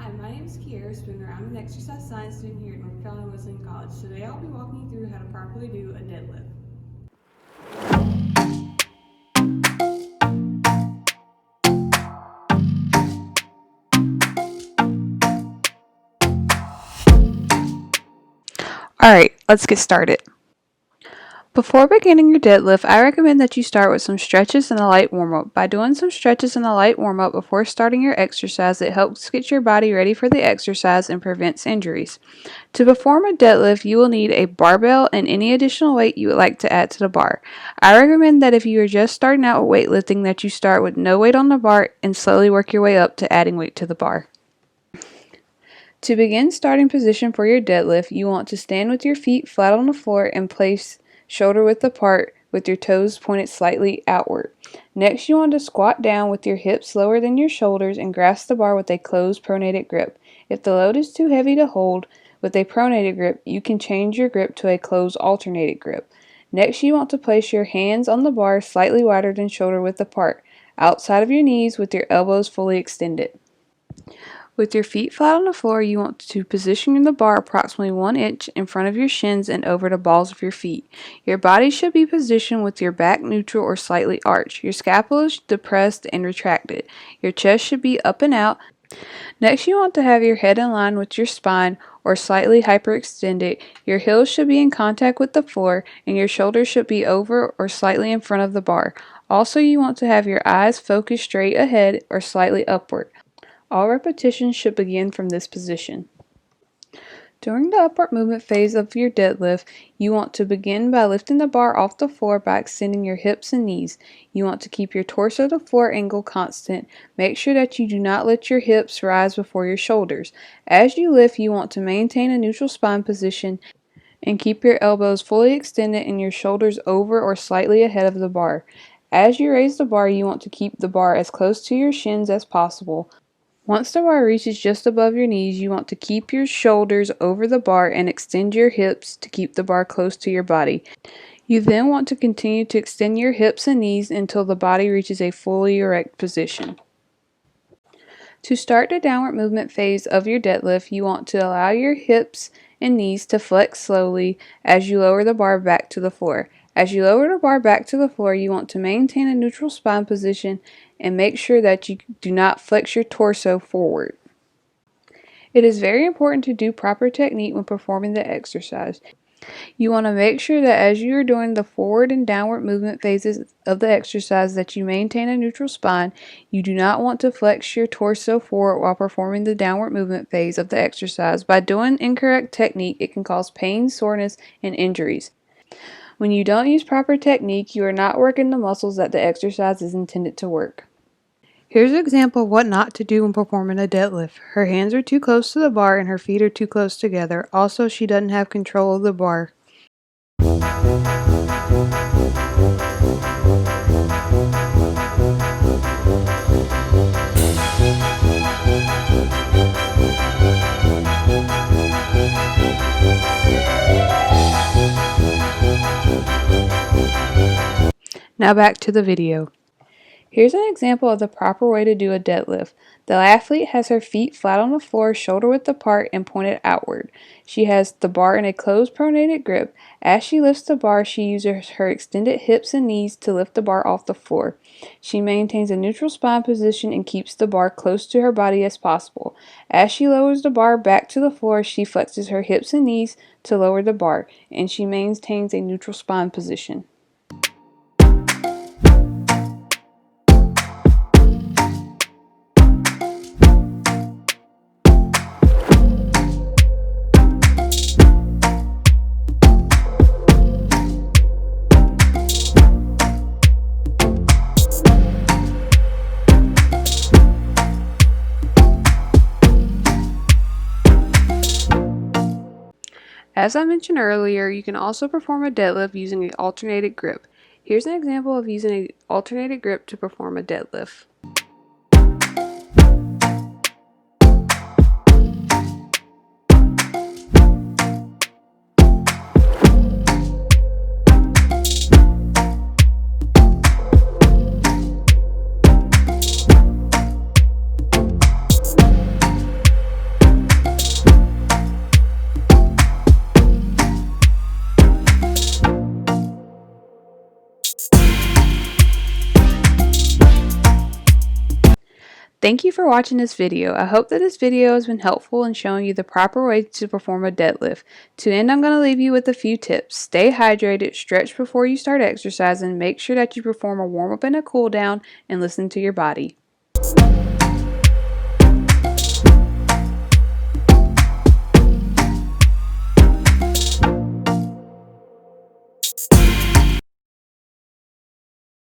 Hi, my name is Kiera Spooner. I'm an exercise science student here at North Carolina Wesleyan College. Today I'll be walking you through how to properly do a deadlift. Alright, let's get started. Before beginning your deadlift, I recommend that you start with some stretches and a light warm-up. By doing some stretches and a light warm-up before starting your exercise, it helps get your body ready for the exercise and prevents injuries. To perform a deadlift, you will need a barbell and any additional weight you would like to add to the bar. I recommend that if you are just starting out with weightlifting, that you start with no weight on the bar and slowly work your way up to adding weight to the bar. To begin starting position for your deadlift, you want to stand with your feet flat on the floor and place shoulder width apart with your toes pointed slightly outward. Next, you want to squat down with your hips lower than your shoulders and grasp the bar with a closed pronated grip. If the load is too heavy to hold with a pronated grip, you can change your grip to a closed alternated grip. Next, you want to place your hands on the bar slightly wider than shoulder width apart, outside of your knees with your elbows fully extended. With your feet flat on the floor, you want to position the bar approximately 1 inch in front of your shins and over the balls of your feet. Your body should be positioned with your back neutral or slightly arched. Your scapula is depressed and retracted. Your chest should be up and out. Next, you want to have your head in line with your spine or slightly hyperextended. Your heels should be in contact with the floor and your shoulders should be over or slightly in front of the bar. Also, you want to have your eyes focused straight ahead or slightly upward. All repetitions should begin from this position. During the upward movement phase of your deadlift, you want to begin by lifting the bar off the floor by extending your hips and knees. You want to keep your torso to floor angle constant. Make sure that you do not let your hips rise before your shoulders. As you lift, you want to maintain a neutral spine position and keep your elbows fully extended and your shoulders over or slightly ahead of the bar. As you raise the bar, you want to keep the bar as close to your shins as possible. Once the bar reaches just above your knees, you want to keep your shoulders over the bar and extend your hips to keep the bar close to your body. You then want to continue to extend your hips and knees until the body reaches a fully erect position. To start the downward movement phase of your deadlift, you want to allow your hips and knees to flex slowly as you lower the bar back to the floor. As you lower the bar back to the floor, you want to maintain a neutral spine position and make sure that you do not flex your torso forward. It is very important to do proper technique when performing the exercise. You want to make sure that as you are doing the forward and downward movement phases of the exercise that you maintain a neutral spine. You do not want to flex your torso forward while performing the downward movement phase of the exercise. By doing incorrect technique, it can cause pain, soreness, and injuries. When you don't use proper technique, you are not working the muscles that the exercise is intended to work. Here's an example of what not to do when performing a deadlift. Her hands are too close to the bar and her feet are too close together. Also, she doesn't have control of the bar. Now back to the video. Here's an example of the proper way to do a deadlift. The athlete has her feet flat on the floor, shoulder width apart, and pointed outward. She has the bar in a closed pronated grip. As she lifts the bar, she uses her extended hips and knees to lift the bar off the floor. She maintains a neutral spine position and keeps the bar close to her body as possible. As she lowers the bar back to the floor, she flexes her hips and knees to lower the bar, and she maintains a neutral spine position. As I mentioned earlier, you can also perform a deadlift using an alternated grip. Here's an example of using an alternated grip to perform a deadlift. Thank you for watching this video. I hope that this video has been helpful in showing you the proper way to perform a deadlift. To end, I'm going to leave you with a few tips. Stay hydrated, stretch before you start exercising, make sure that you perform a warm-up and a cool down, and listen to your body.